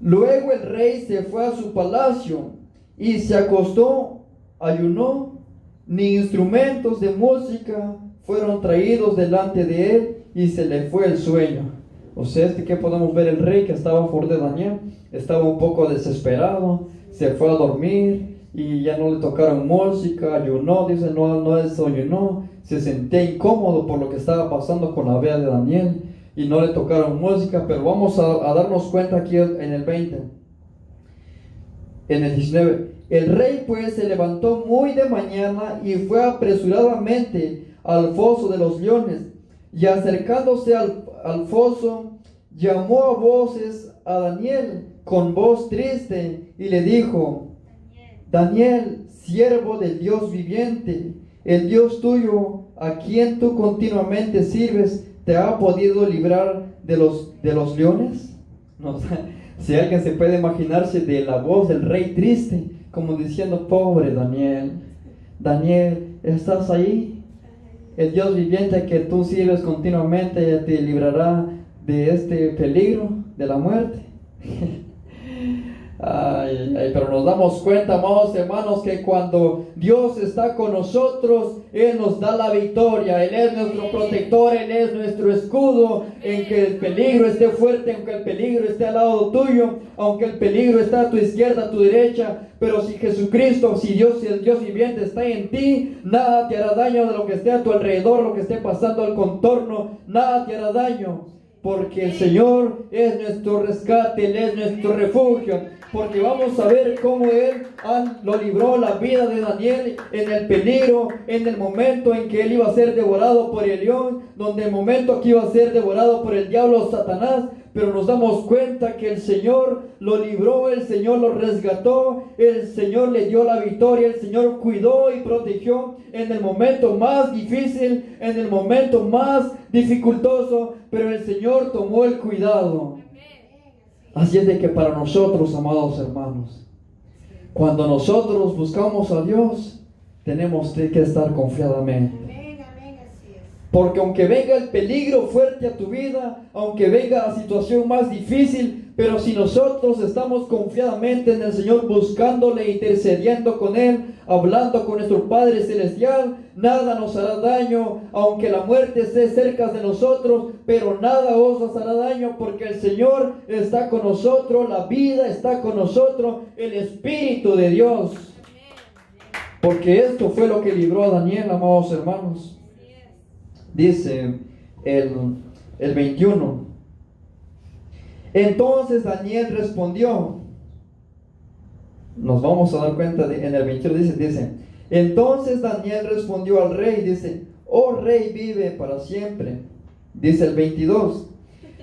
luego el rey se fue a su palacio y se acostó, ayunó, ni instrumentos de música fueron traídos delante de él, y se le fue el sueño. O sea, que podemos ver el rey que estaba por de Daniel, estaba un poco desesperado, se fue a dormir y ya no le tocaron música, ayunó, dice, no desayunó, se sentía incómodo por lo que estaba pasando con la vida de Daniel, y no le tocaron música. Pero vamos a darnos cuenta aquí en el 20, en el 19. El rey pues se levantó muy de mañana y fue apresuradamente al foso de los leones, y acercándose al foso, llamó a voces a Daniel con voz triste y le dijo, Daniel, siervo del Dios viviente, el Dios tuyo, a quien tú continuamente sirves, ¿te ha podido librar de los leones? No, si alguien se puede imaginarse de la voz del rey triste, como diciendo, pobre Daniel, ¿estás ahí? El Dios viviente que tú sirves continuamente te librará de este peligro, de la muerte. Pero nos damos cuenta, amados hermanos, que cuando Dios está con nosotros, Él nos da la victoria. Él es nuestro protector, Él es nuestro escudo. En que el peligro esté fuerte, aunque el peligro esté al lado tuyo, aunque el peligro está a tu izquierda, a tu derecha, pero si Jesucristo, si el Dios viviente está en ti, nada te hará daño de lo que esté a tu alrededor, lo que esté pasando al contorno, nada te hará daño. Porque el Señor es nuestro rescate, Él es nuestro refugio. Porque vamos a ver cómo Él lo libró la vida de Daniel en el peligro, en el momento en que él iba a ser devorado por el león, donde el momento que iba a ser devorado por el diablo Satanás. Pero nos damos cuenta que el Señor lo libró, el Señor lo resgató, el Señor le dio la victoria, el Señor cuidó y protegió en el momento más difícil, en el momento más dificultoso, pero el Señor tomó el cuidado. Así es de que para nosotros, amados hermanos, cuando nosotros buscamos a Dios, tenemos que estar confiadamente. Porque aunque venga el peligro fuerte a tu vida, aunque venga la situación más difícil, pero si nosotros estamos confiadamente en el Señor, buscándole, intercediendo con Él, hablando con nuestro Padre Celestial, nada nos hará daño. Aunque la muerte esté cerca de nosotros, pero nada os hará daño, porque el Señor está con nosotros, la vida está con nosotros, el Espíritu de Dios. Porque esto fue lo que libró a Daniel, amados hermanos. Dice el 21. Entonces Daniel respondió. Nos vamos a dar cuenta en el 21 dice, entonces Daniel respondió al rey, dice, oh rey, vive para siempre. Dice el 22,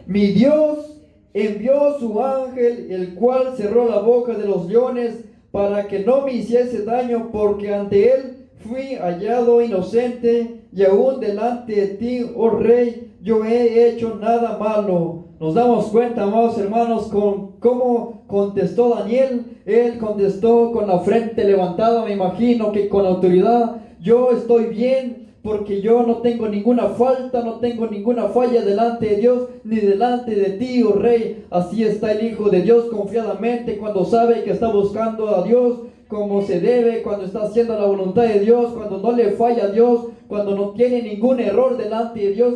mi Dios envió su ángel, el cual cerró la boca de los leones para que no me hiciese daño, porque ante él fui hallado inocente, y aún delante de ti, oh rey, yo he hecho nada malo. Nos damos cuenta, amados hermanos, con cómo contestó Daniel. Él contestó con la frente levantada, me imagino que con autoridad. Yo estoy bien porque yo no tengo ninguna falta, no tengo ninguna falla delante de Dios, ni delante de ti, oh Rey. Así está el Hijo de Dios confiadamente cuando sabe que está buscando a Dios como se debe, cuando está haciendo la voluntad de Dios, cuando no le falla a Dios, cuando no tiene ningún error delante de Dios.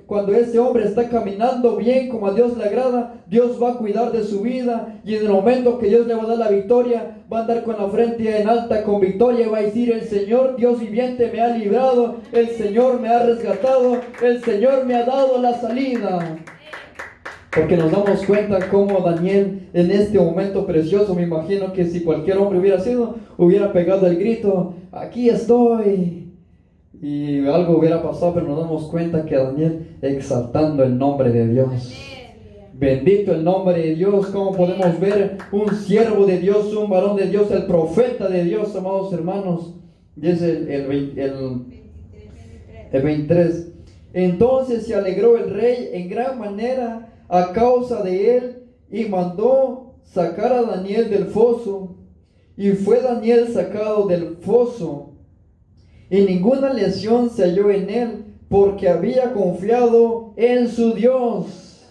Cuando ese hombre está caminando bien como a Dios le agrada, Dios va a cuidar de su vida, y en el momento que Dios le va a dar la victoria, va a andar con la frente en alta con victoria y va a decir: el Señor Dios viviente me ha librado, el Señor me ha rescatado, el Señor me ha dado la salida. Porque nos damos cuenta cómo Daniel en este momento precioso, me imagino que si cualquier hombre hubiera pegado el grito: aquí estoy, y algo hubiera pasado, pero nos damos cuenta que Daniel exaltando el nombre de Dios. Bendito el nombre de Dios. Como podemos ver un siervo de Dios, un varón de Dios, el profeta de Dios, amados hermanos. Dice el 23. Entonces se alegró el rey en gran manera a causa de él, y mandó sacar a Daniel del foso. Y fue Daniel sacado del foso, y ninguna lesión se halló en él, porque había confiado en su Dios.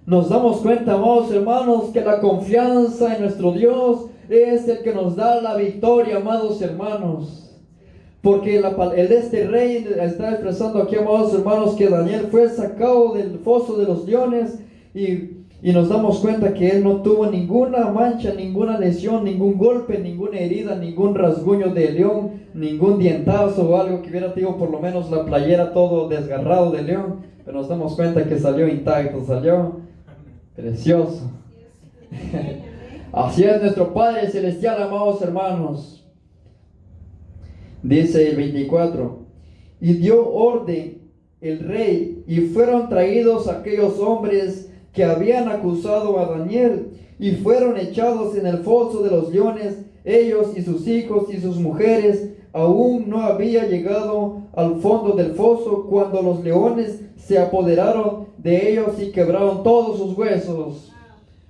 Nos damos cuenta, amados hermanos, que la confianza en nuestro Dios es el que nos da la victoria, amados hermanos. Porque este rey está expresando aquí, amados hermanos, que Daniel fue sacado del foso de los leones, y nos damos cuenta que él no tuvo ninguna mancha, ninguna lesión, ningún golpe, ninguna herida, ningún rasguño de león, ningún dientazo o algo que hubiera tenido por lo menos la playera todo desgarrado de león. Pero nos damos cuenta que salió intacto, salió precioso. Así es nuestro Padre Celestial, amados hermanos. Dice el 24: y dio orden el rey, y fueron traídos aquellos hombres que habían acusado a Daniel, y fueron echados en el foso de los leones, ellos y sus hijos y sus mujeres. Aún no había llegado al fondo del foso cuando los leones se apoderaron de ellos y quebraron todos sus huesos.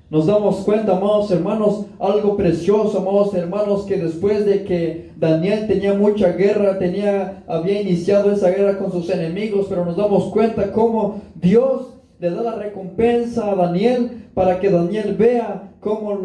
Nos damos cuenta, amados hermanos, algo precioso, amados hermanos, que después de que Daniel tenía mucha guerra, había iniciado esa guerra con sus enemigos, pero nos damos cuenta cómo Dios le da la recompensa a Daniel, para que Daniel vea cómo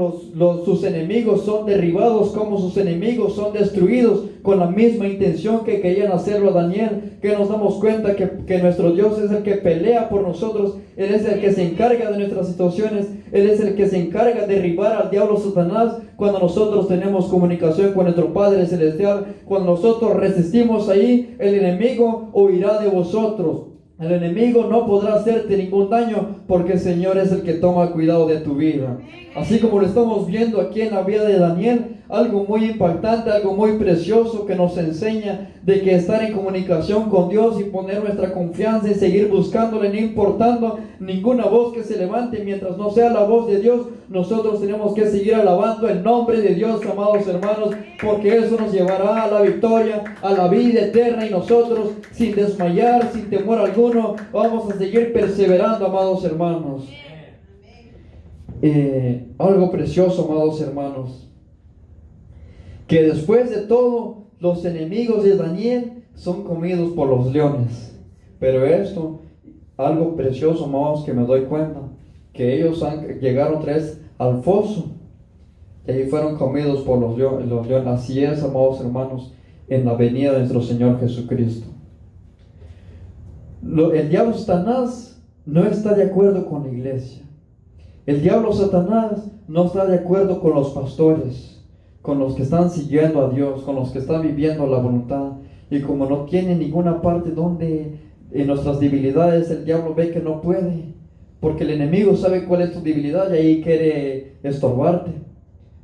sus enemigos son derribados, cómo sus enemigos son destruidos, con la misma intención que querían hacerlo a Daniel. Que nos damos cuenta que nuestro Dios es el que pelea por nosotros. Él es el que se encarga de nuestras situaciones. Él es el que se encarga de derribar al diablo Satanás cuando nosotros tenemos comunicación con nuestro Padre Celestial. Cuando nosotros resistimos ahí, el enemigo huirá de vosotros. El enemigo no podrá hacerte ningún daño, porque el Señor es el que toma cuidado de tu vida. Así como lo estamos viendo aquí en la vida de Daniel, algo muy impactante, algo muy precioso que nos enseña de que estar en comunicación con Dios y poner nuestra confianza y seguir buscándole, no importando ninguna voz que se levante, mientras no sea la voz de Dios, nosotros tenemos que seguir alabando el nombre de Dios, amados hermanos, porque eso nos llevará a la victoria, a la vida eterna, y nosotros, sin desmayar, sin temor alguno, vamos a seguir perseverando, amados hermanos. Algo precioso, amados hermanos, que después de todo, los enemigos de Daniel son comidos por los leones. Pero esto, algo precioso, amados, que me doy cuenta, que ellos llegaron otra vez al foso, y ahí fueron comidos por los leones. Así es, amados hermanos, en la venida de nuestro Señor Jesucristo. El diablo Satanás no está de acuerdo con la iglesia. El diablo Satanás no está de acuerdo con los pastores, con los que están siguiendo a Dios, con los que están viviendo la voluntad. Y como no tiene ninguna parte donde en nuestras debilidades el diablo ve que no puede, porque el enemigo sabe cuál es tu debilidad y ahí quiere estorbarte.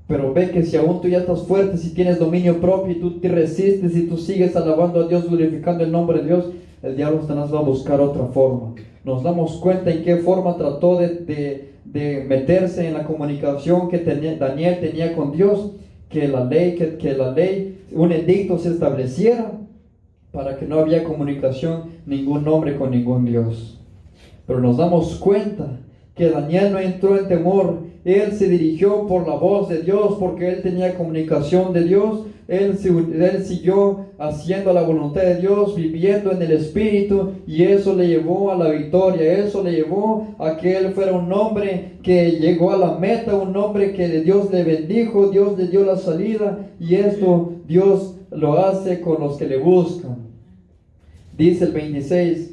Pero ve que si aún tú ya estás fuerte, si tienes dominio propio y tú te resistes y tú sigues alabando a Dios, glorificando el nombre de Dios, el diablo Satanás va a buscar otra forma. Nos damos cuenta en qué forma trató de meterse en la comunicación que Daniel tenía con Dios, que la ley, un edicto se estableciera para que no había comunicación ningún hombre con ningún Dios. Pero nos damos cuenta que Daniel no entró en temor. Él se dirigió por la voz de Dios, porque él tenía comunicación de Dios. Él siguió haciendo la voluntad de Dios, viviendo en el Espíritu, y eso le llevó a la victoria. Eso le llevó a que él fuera un hombre que llegó a la meta, un hombre que Dios le bendijo, Dios le dio la salida, y esto Dios lo hace con los que le buscan. Dice el 26.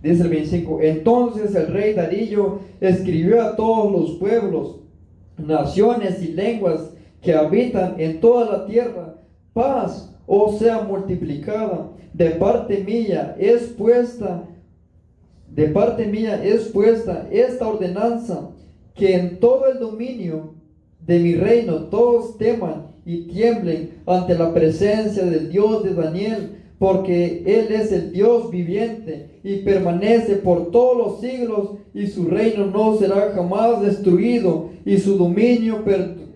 Dice el 25, entonces el rey Darío escribió a todos los pueblos, naciones y lenguas que habitan en toda la tierra: paz os sea multiplicada. De parte mía es puesta esta ordenanza, que en todo el dominio de mi reino todos teman y tiemblen ante la presencia del Dios de Daniel, porque Él es el Dios viviente y permanece por todos los siglos, y su reino no será jamás destruido, y su dominio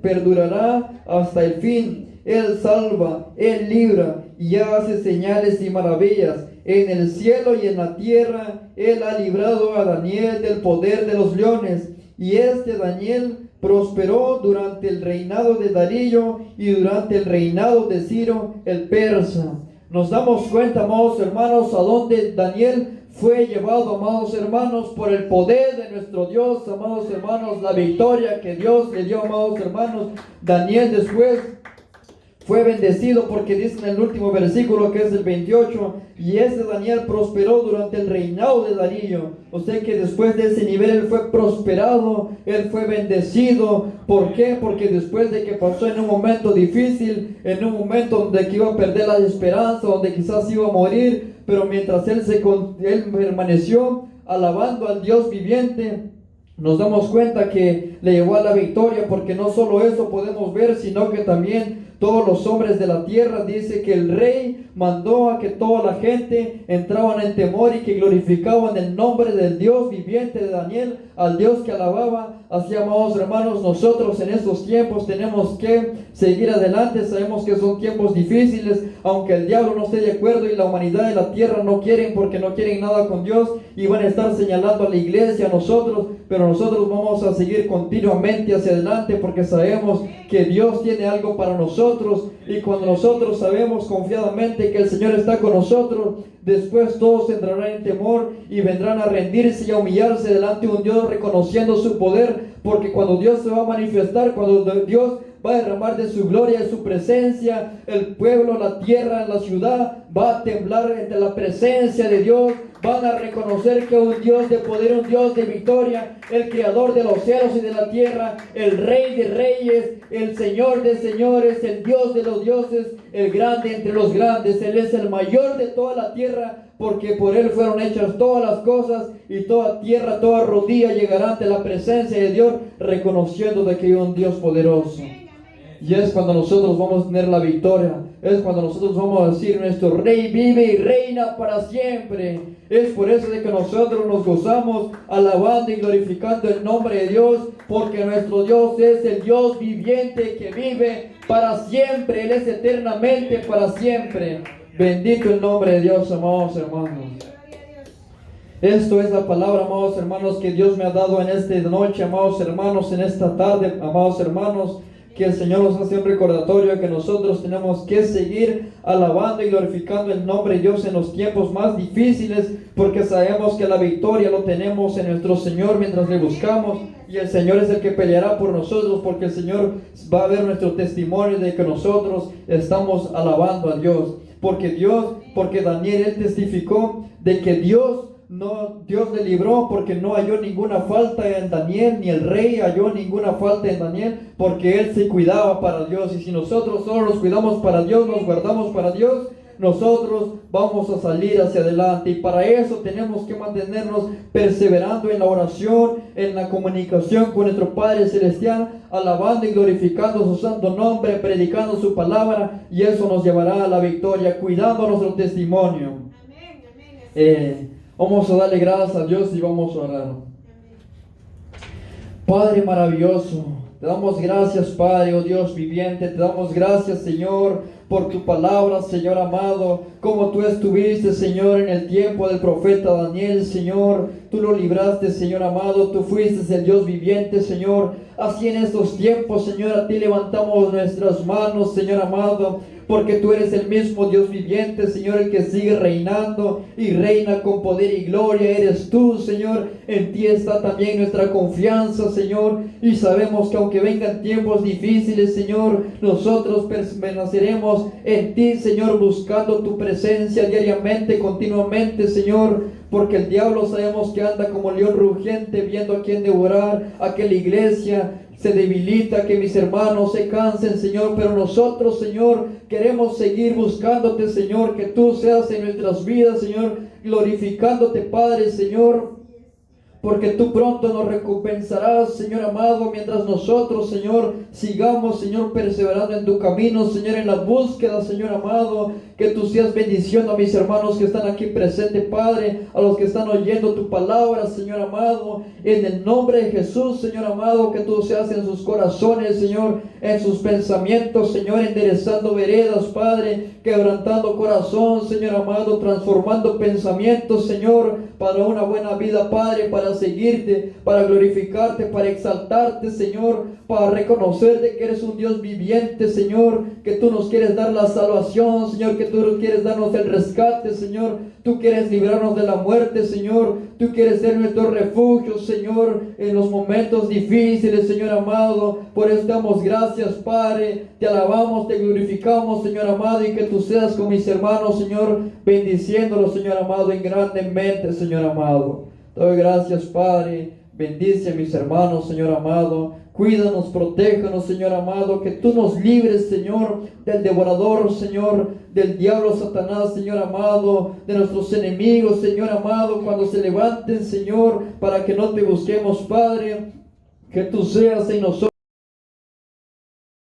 perdurará hasta el fin. Él salva, Él libra y hace señales y maravillas en el cielo y en la tierra. Él ha librado a Daniel del poder de los leones, y este Daniel prosperó durante el reinado de Darío y durante el reinado de Ciro el persa. Nos damos cuenta, amados hermanos, a dónde Daniel fue llevado, amados hermanos, por el poder de nuestro Dios, amados hermanos, la victoria que Dios le dio, amados hermanos. Daniel después fue bendecido, porque dice en el último versículo, que es el 28, y ese Daniel prosperó durante el reinado de Darío. O sea que después de ese nivel él fue prosperado, él fue bendecido. ¿Por qué? Porque después de que pasó en un momento difícil, en un momento donde que iba a perder la esperanza, donde quizás iba a morir, pero mientras él permaneció alabando al Dios viviente, nos damos cuenta que le llevó a la victoria. Porque no solo eso podemos ver, sino que también todos los hombres de la tierra, dice que el rey mandó a que toda la gente entraban en temor y que glorificaban el nombre del Dios viviente de Daniel, al Dios que alababa. Así, amados hermanos, nosotros en estos tiempos tenemos que seguir adelante. Sabemos que son tiempos difíciles, aunque el diablo no esté de acuerdo y la humanidad y la tierra no quieren, porque no quieren nada con Dios, y van a estar señalando a la iglesia, a nosotros, pero nosotros vamos a seguir continuamente hacia adelante, porque sabemos que Dios tiene algo para nosotros. Y cuando nosotros sabemos confiadamente que el Señor está con nosotros, después todos entrarán en temor y vendrán a rendirse y a humillarse delante de un Dios, reconociendo su poder. Porque cuando Dios se va a manifestar, cuando Dios va a derramar de su gloria, de su presencia, el pueblo, la tierra, la ciudad va a temblar ante la presencia de Dios. Van a reconocer que un Dios de poder, un Dios de victoria, el creador de los cielos y de la tierra, el rey de reyes, el señor de señores, el Dios de los dioses, el grande entre los grandes. Él es el mayor de toda la tierra, porque por Él fueron hechas todas las cosas, y toda tierra, toda rodilla llegará ante la presencia de Dios, reconociendo de que hay un Dios poderoso. Y es cuando nosotros vamos a tener la victoria. Es cuando nosotros vamos a decir: nuestro rey vive y reina para siempre. Es por eso de que nosotros nos gozamos alabando y glorificando el nombre de Dios, porque nuestro Dios es el Dios viviente que vive para siempre. Él es eternamente para siempre. Bendito el nombre de Dios, amados hermanos. Esto es la palabra, amados hermanos, que Dios me ha dado en esta noche, amados hermanos, en esta tarde, amados hermanos. Que el Señor nos hace un recordatorio de que nosotros tenemos que seguir alabando y glorificando el nombre de Dios en los tiempos más difíciles, porque sabemos que la victoria lo tenemos en nuestro Señor mientras le buscamos, y el Señor es el que peleará por nosotros, porque el Señor va a ver nuestro testimonio de que nosotros estamos alabando a Dios. Porque Daniel, él testificó de que Dios le libró, porque no halló ninguna falta en Daniel, ni el rey halló ninguna falta en Daniel, porque él se cuidaba para Dios. Y si nosotros solo nos cuidamos para Dios, nos guardamos para Dios, nosotros vamos a salir hacia adelante. Y para eso tenemos que mantenernos perseverando en la oración, en la comunicación con nuestro Padre Celestial, alabando y glorificando su santo nombre, predicando su palabra, y eso nos llevará a la victoria, cuidando nuestro testimonio. Vamos a darle gracias a Dios y vamos a orar. Padre maravilloso, Te damos gracias, Padre, oh Dios viviente. Te damos gracias, Señor, por tu palabra, Señor amado. Como tú estuviste, Señor, en el tiempo del profeta Daniel, Señor. Tú lo libraste, Señor amado. Tú fuiste el Dios viviente, Señor. Así en estos tiempos, Señor, a ti levantamos nuestras manos, Señor amado. Porque tú eres el mismo Dios viviente, Señor, el que sigue reinando y reina con poder y gloria. Eres tú, Señor. En ti está también nuestra confianza, Señor. Y sabemos que aunque vengan tiempos difíciles, Señor, nosotros permaneceremos en ti, Señor, buscando tu presencia diariamente, continuamente, Señor. Porque el diablo sabemos que anda como león rugiente viendo a quien devorar, a que la iglesia se debilita, que mis hermanos se cansen, Señor, pero nosotros, Señor, queremos seguir buscándote, Señor, que tú seas en nuestras vidas, Señor, glorificándote, Padre, Señor, porque tú pronto nos recompensarás, Señor amado, mientras nosotros, Señor, sigamos, Señor, perseverando en tu camino, Señor, en la búsqueda, Señor amado, que tú seas bendiciendo a mis hermanos que están aquí presentes, Padre, a los que están oyendo tu palabra, Señor amado, en el nombre de Jesús, Señor amado, que tú seas en sus corazones, Señor, en sus pensamientos, Señor, enderezando veredas, Padre, quebrantando corazón, Señor amado, transformando pensamientos, Señor, para una buena vida, Padre, para seguirte, para glorificarte, para exaltarte, Señor, para reconocerte que eres un Dios viviente, Señor, que tú nos quieres dar la salvación, Señor, que tú quieres darnos el rescate, Señor, tú quieres librarnos de la muerte, Señor, tú quieres ser nuestro refugio, Señor, en los momentos difíciles, Señor amado. Por eso damos gracias, Padre, te alabamos, te glorificamos, Señor amado, y que tú seas con mis hermanos, Señor, bendiciéndolos, Señor amado, en grandemente, Señor amado. Te doy gracias, Padre, bendice a mis hermanos, Señor amado. Cuídanos, protéjanos, Señor amado, que tú nos libres, Señor, del devorador, Señor, del diablo Satanás, Señor amado, de nuestros enemigos, Señor amado, cuando se levanten, Señor, para que no te busquemos, Padre, que tú seas en nosotros.